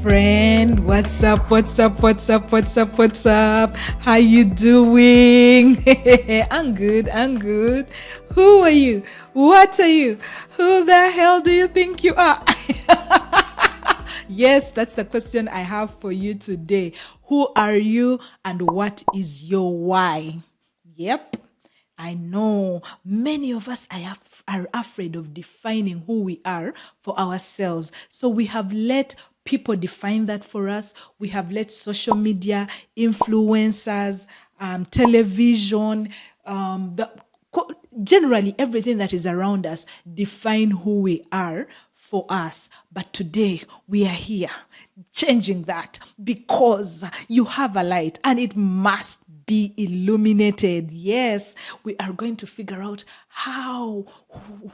friend. What's up? How you doing? I'm good. Who are you? What are you? Who the hell do you think you are? Yes, that's the question I have for you today. Who are you and what is your why? Yep. I know many of us are afraid of defining who we are for ourselves. So we have let people define that for us. We have let social media, influencers, television, generally everything that is around us define who we are for us. But today we are here changing that because you have a light and it must be illuminated. Yes, we are going to figure out how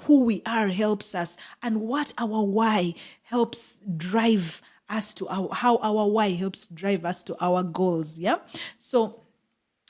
who we are helps us and what our why helps drive us to how our why helps drive us to our goals. Yeah. So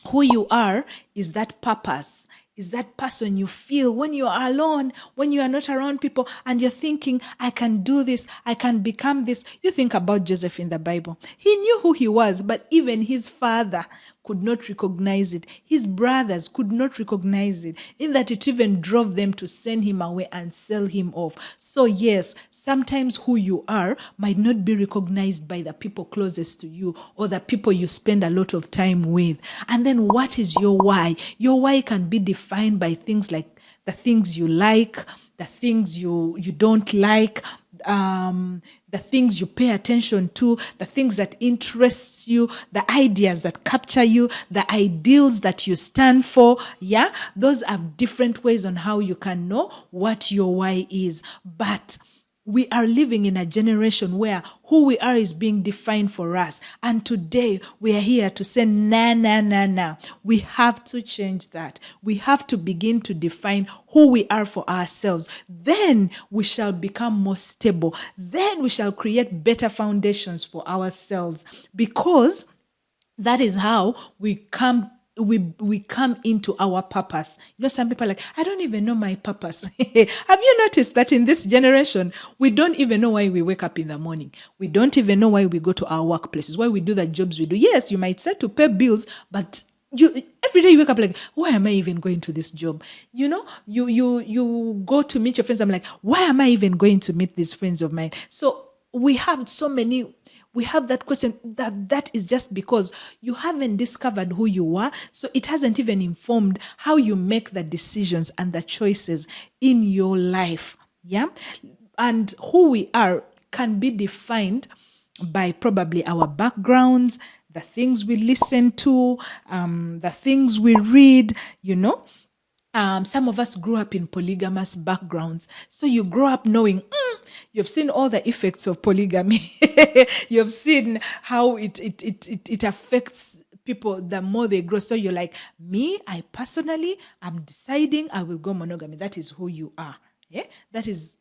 who you are is that purpose, is that person you feel when you are alone, when you are not around people and you're thinking, I can do this, I can become this. You think about Joseph in the Bible. He knew who he was, but even his father could not recognize it. His brothers could not recognize it, in that it even drove them to send him away and sell him off. So yes, sometimes who you are might not be recognized by the people closest to you or the people you spend a lot of time with. And then what is your why? Your why can be defined by things like the things you like, the things you don't like, the things you pay attention to, the things that interest you, the ideas that capture you, the ideals that you stand for. Yeah, those are different ways on how you can know what your why is. But we are living in a generation where who we are is being defined for us. And today we are here to say, nah. We have to change that. We have to begin to define who we are for ourselves. Then we shall become more stable. Then we shall create better foundations for ourselves, because that is how we come into our purpose. You know, some people are like, I don't even know my purpose. Have you noticed that in this generation, we don't even know why we wake up in the morning? We don't even know why we go to our workplaces, why we do the jobs we do. Yes, you might say to pay bills, but every day you wake up like, why am I even going to this job? You know, you go to meet your friends. I'm like, why am I even going to meet these friends of mine? So we have that question that is just because you haven't discovered who you are. So it hasn't even informed how you make the decisions and the choices in your life. Yeah. And who we are can be defined by probably our backgrounds, the things we listen to, the things we read, you know. Some of us grew up in polygamous backgrounds. So you grow up knowing, you've seen all the effects of polygamy. You've seen how it affects people the more they grow. So you're like, me, I personally am deciding I will go monogamy. That is who you are. Yeah? That is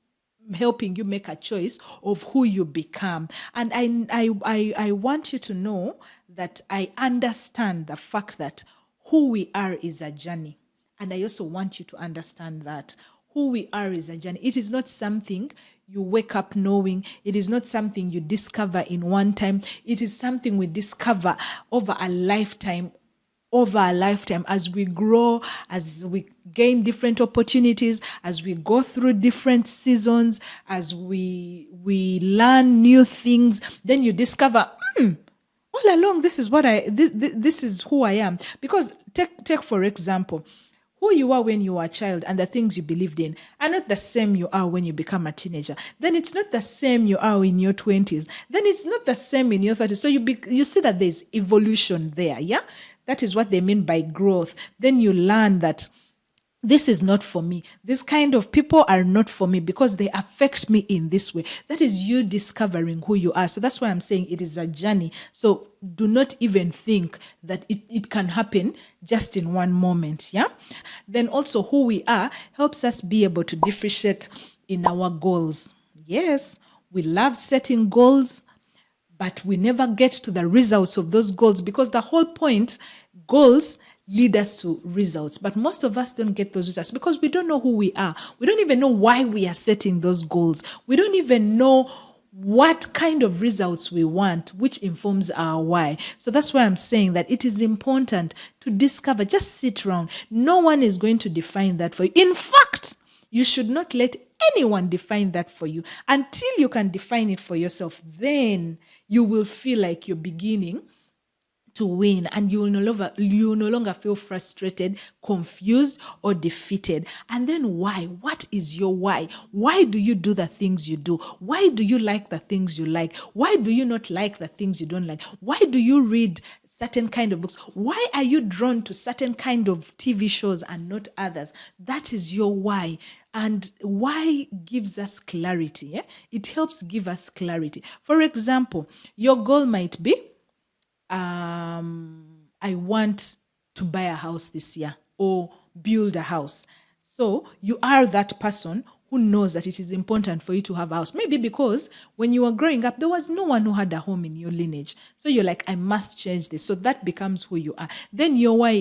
helping you make a choice of who you become. And I want you to know that I understand the fact that who we are is a journey. And I also want you to understand that who we are is a journey. It is not something you wake up knowing. It is not something you discover in one time. It is something we discover over a lifetime, as we grow, as we gain different opportunities, as we go through different seasons, as we learn new things. Then you discover, all along, this is this is who I am. Because take for example, who you are when you are a child and the things you believed in are not the same you are when you become a teenager. Then it's not the same you are in your 20s. Then it's not the same in your 30s. So you see that there's evolution there, yeah? That is what they mean by growth. Then you learn that this is not for me. This kind of people are not for me because they affect me in this way. That is you discovering who you are. So that's why I'm saying it is a journey. So do not even think that it can happen just in one moment. Yeah. Then also who we are helps us be able to differentiate in our goals. Yes, we love setting goals, but we never get to the results of those goals because the whole point, goals lead us to results. But most of us don't get those results because we don't know who we are. We don't even know why we are setting those goals. We don't even know what kind of results we want, which informs our why. So that's why I'm saying that it is important to discover, just sit around. No one is going to define that for you. In fact, you should not let anyone define that for you. Until you can define it for yourself, then you will feel like you're beginning to win, and you will no longer feel frustrated, confused, or defeated. And then why? What is your why? Why do you do the things you do? Why do you like the things you like? Why do you not like the things you don't like? Why do you read certain kind of books? Why are you drawn to certain kind of TV shows and not others? That is your why. And why gives us clarity. Yeah? It helps give us clarity. For example, your goal might be, I want to buy a house this year or build a house. So you are that person who knows that it is important for you to have a house. Maybe because when you were growing up, there was no one who had a home in your lineage. So you're like, I must change this. So that becomes who you are. Then your why.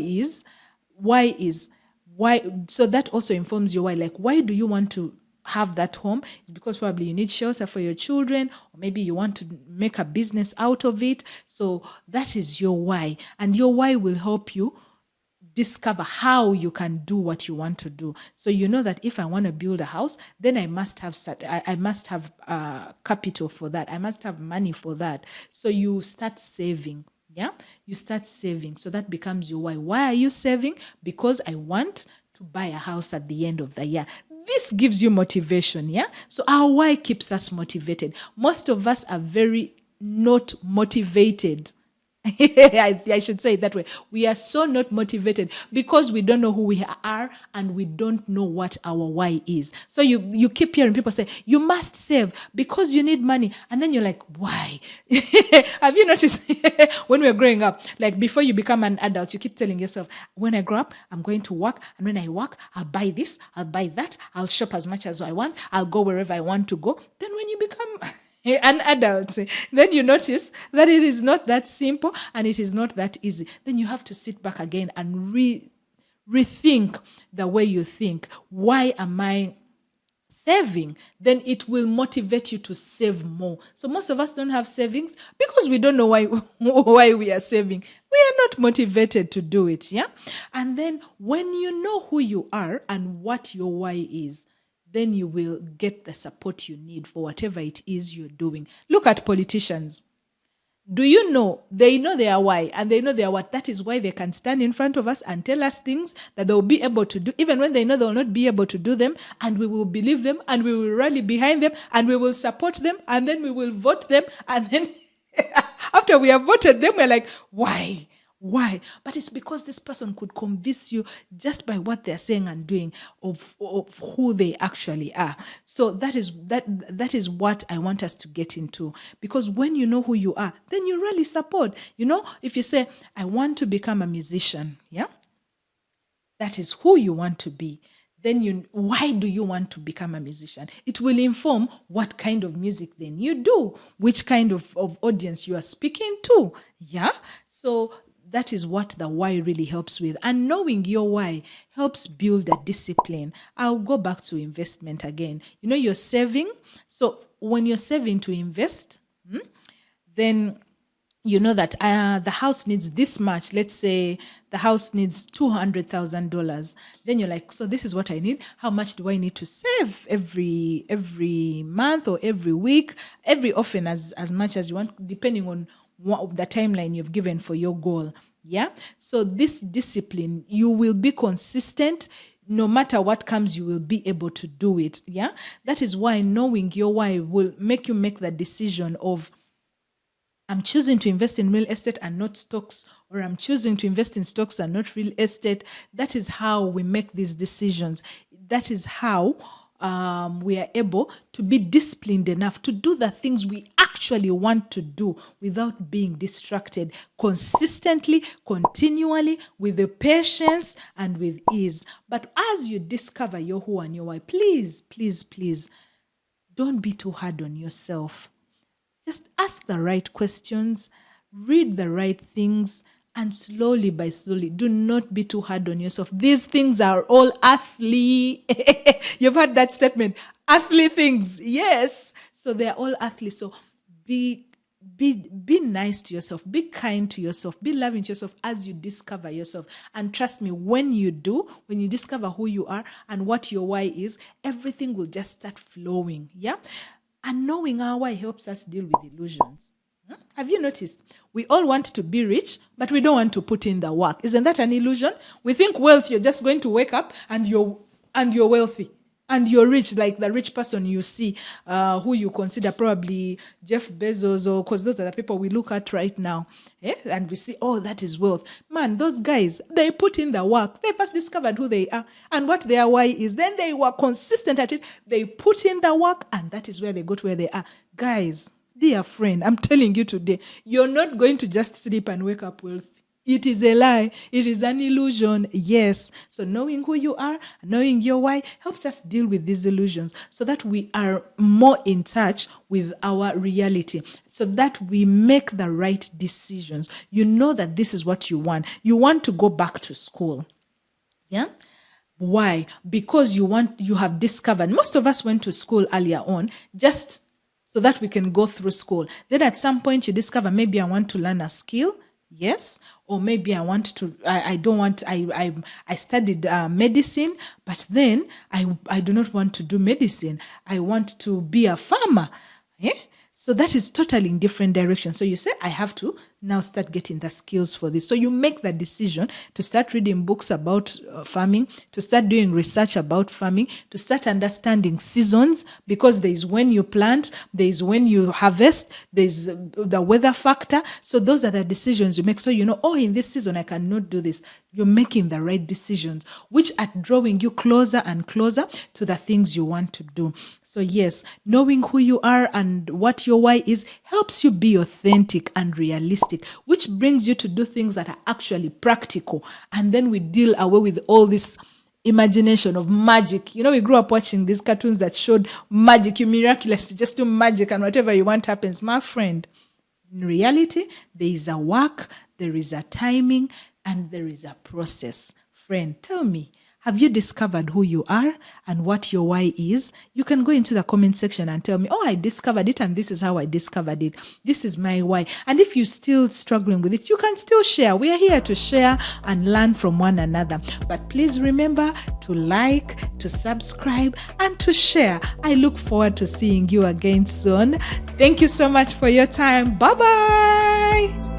So that also informs your why. Like, why do you want to have that home? It's because probably you need shelter for your children, or maybe you want to make a business out of it. So that is your why. And your why will help you discover how you can do what you want to do. So you know that if I want to build a house, then I must have capital for that. I must have money for that. So you start saving. Yeah, you start saving. So that becomes your why. Why are you saving? Because I want to buy a house at the end of the year. This gives you motivation, yeah? So our why keeps us motivated. Most of us are very not motivated. I should say it that way. We are so not motivated because we don't know who we are and we don't know what our why is. So you keep hearing people say, you must save because you need money. And then you're like, why? Have you noticed when we're growing up, like before you become an adult, you keep telling yourself, when I grow up, I'm going to work. And when I work, I'll buy this, I'll buy that, I'll shop as much as I want, I'll go wherever I want to go. Then when you become an adult, then you notice that it is not that simple and it is not that easy. Then you have to sit back again and rethink the way you think. Why am I saving? Then it will motivate you to save more. So most of us don't have savings because we don't know why we are saving. We are not motivated to do it, yeah? And then when you know who you are and what your why is, then you will get the support you need for whatever it is you're doing. Look at politicians. Do you know, they know their why and they know their what. That is why they can stand in front of us and tell us things that they'll be able to do, even when they know they'll not be able to do them, and we will believe them and we will rally behind them and we will support them and then we will vote them. And then after we have voted them, we're like, why? Why? But it's because this person could convince you just by what they're saying and doing of who they actually are. So that is what I want us to get into. Because when you know who you are, then you really support. You know, if you say, I want to become a musician, yeah? That is who you want to be. Then why do you want to become a musician? It will inform what kind of music then you do, which kind of audience you are speaking to. Yeah? So that is what the why really helps with. And knowing your why helps build a discipline. I'll go back to investment again. You know, you're saving. So when you're saving to invest, then you know that the house needs this much. Let's say the house needs $200,000. Then you're like, so this is what I need. How much do I need to save every month or every week? Every often as much as you want, depending on what the timeline you've given for your goal. Yeah. So this discipline, you will be consistent. No matter what comes, you will be able to do it. Yeah. That is why knowing your why will make you make the decision of, I'm choosing to invest in real estate and not stocks, or I'm choosing to invest in stocks and not real estate. That is how we make these decisions. That is how we are able to be disciplined enough to do the things we actually want to do without being distracted, consistently, continually, with the patience and with ease. But as you discover your who and your why, please, please, please, don't be too hard on yourself. Just ask the right questions, read the right things, and slowly by slowly, do not be too hard on yourself. These things are all earthly. You've heard that statement, earthly things. Yes. So they're all athletes. So be nice to yourself, be kind to yourself, be loving to yourself as you discover yourself. And trust me, when you discover who you are and what your why is, everything will just start flowing. Yeah. And knowing our why helps us deal with illusions. Have you noticed? We all want to be rich, but we don't want to put in the work. Isn't that an illusion? We think wealth, you're just going to wake up and you're wealthy. And you're rich, like the rich person you see, who you consider probably Jeff Bezos, or because those are the people we look at right now. And we see, oh, that is wealth. Man, those guys, they put in the work. They first discovered who they are and what their why is. Then they were consistent at it. They put in the work, and that is where they got where they are. Guys, dear friend, I'm telling you today, you're not going to just sleep and wake up wealthy. It is a lie. It is an illusion. Yes. So knowing who you are, knowing your why helps us deal with these illusions so that we are more in touch with our reality, so that we make the right decisions. You know that this is what you want. You want to go back to school. Yeah. Why? Because you have discovered, most of us went to school earlier on just so that we can go through school. Then at some point you discover, maybe I want to learn a skill. Yes. Or maybe I studied medicine, but then I do not want to do medicine. I want to be a farmer. Yeah? So that is totally in different directions. So you say, I have to now start getting the skills for this. So you make the decision to start reading books about farming, to start doing research about farming, to start understanding seasons, because there is when you plant, there is when you harvest, there is the weather factor. So those are the decisions you make. So you know, oh, in this season, I cannot do this. You're making the right decisions, which are drawing you closer and closer to the things you want to do. So yes, knowing who you are and what your why is helps you be authentic and realistic, which brings you to do things that are actually practical. And then we deal away with all this imagination of magic. You know, we grew up watching these cartoons that showed magic. You miraculously just do magic and whatever you want happens. My friend, in reality, there is a work, there is a timing, and there is a process. Friend, tell me, have you discovered who you are and what your why is? You can go into the comment section and tell me, oh, I discovered it and this is how I discovered it. This is my why. And if you're still struggling with it, you can still share. We are here to share and learn from one another. But please remember to like, to subscribe, and to share. I look forward to seeing you again soon. Thank you so much for your time. Bye-bye.